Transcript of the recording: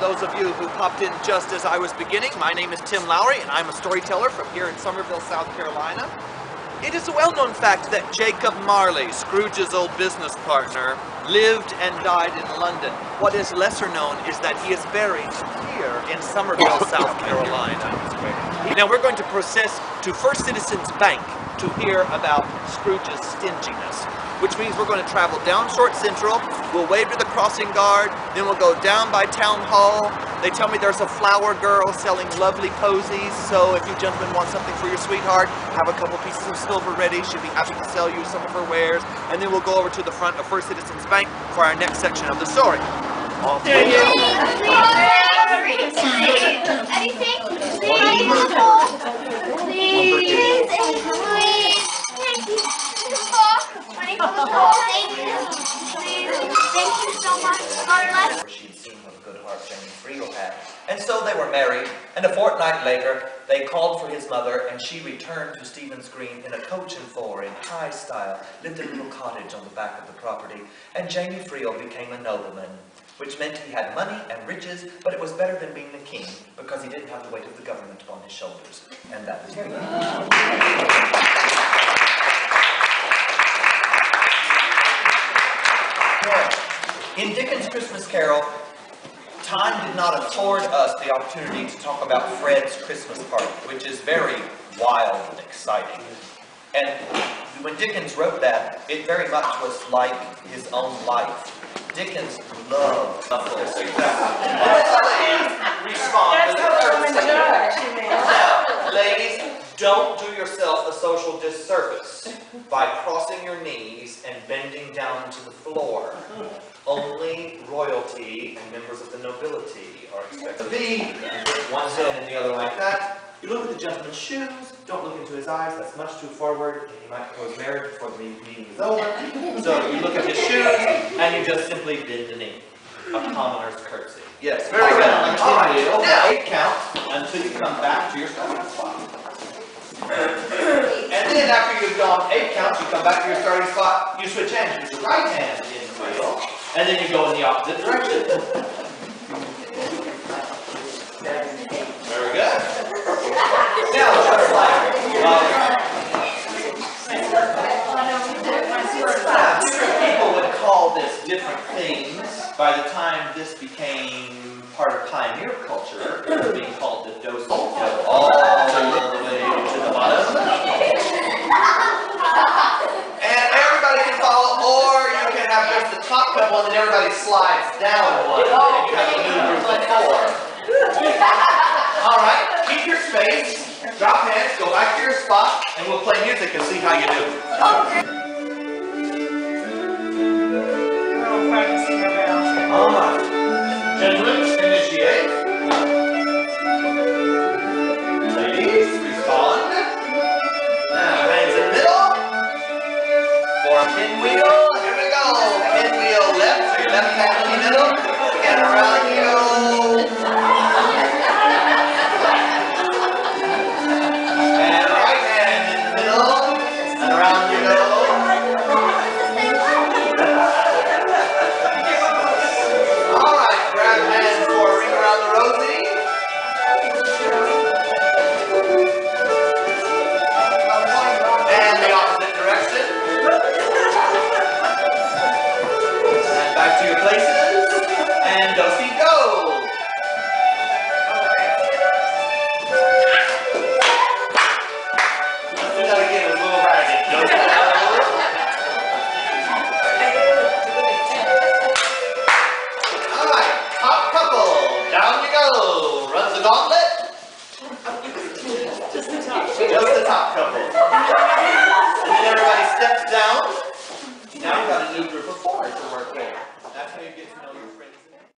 those of you who popped in just as I was beginning, my name is Tim Lowry, and I'm a storyteller from here in Somerville, South Carolina. It is a well-known fact that Jacob Marley, Scrooge's old business partner, lived and died in London. What is lesser known is that he is buried here in Somerville, South Carolina. Now we're going to process to First Citizens Bank to hear about Scrooge's stinginess, which means we're going to travel down Short Central, we'll wave to the crossing guard, then we'll go down by Town Hall. They tell me there's a flower girl selling lovely posies, so if you gentlemen want something for your sweetheart, have a couple pieces of silver ready. She'll be happy to sell you some of her wares. And then we'll go over to the front of First Citizens Bank for our next section of the story. Off we go. Thank you so much. God bless. She'd seen what a good heart Jenny Friel had. And so they were married, and a fortnight later, they called for his mother, and she returned to Stephen's Green in a coach and four in high style, lived in a little cottage on the back of the property, and Jamie Friel became a nobleman, which meant he had money and riches, but it was better than being a king, because he didn't have the weight of the government upon his shoulders. And that was me. In Dickens' Christmas Carol, time did not afford us the opportunity to talk about Fred's Christmas party, which is very wild and exciting. And when Dickens wrote that, it very much was like his own life. Dickens loved couples. Respond to the Now, ladies, don't do yourself a social disservice by crossing your knees and bending down to the floor. Only royalty and members of the nobility are expected to be. One so and the other like that. You look at the gentleman's shoes, don't look into his eyes, that's much too forward, and he might propose marriage before the meeting is over. So you look at his shoes, and you just simply bend the knee. A commoner's curtsy. Yes, very good. All right, now 8 counts until you come back to your starting spot. And then after you've gone 8 counts, you come back to your starting spot, you switch hands, use the right hand in the wheel, and then you go in the opposite direction. Very good. Now, just like, different people would call this different things. By the time this became part of pioneer culture, it was being called the dose all the way to the bottom. And everybody can follow, or you can have just the top couple and then everybody slides down one, and you have a new group of 4. All right, keep your space, drop hands, go back to your spot, and we'll play music and see how you do. All right, gentlemen, initiate. Ladies, respond. Now, hands in the middle. For a pinwheel, here we go. Pinwheel left, so your left hand in the middle, and around you go. And right hand in the middle, and around you go. All right, grab hands for a ring around the rosy. And the opposite direction. And back to your places. And do-si go. Let's do that again with a little ragged. Do-si go. All right, top couple. Down you go. Runs the gauntlet. Just the top couple.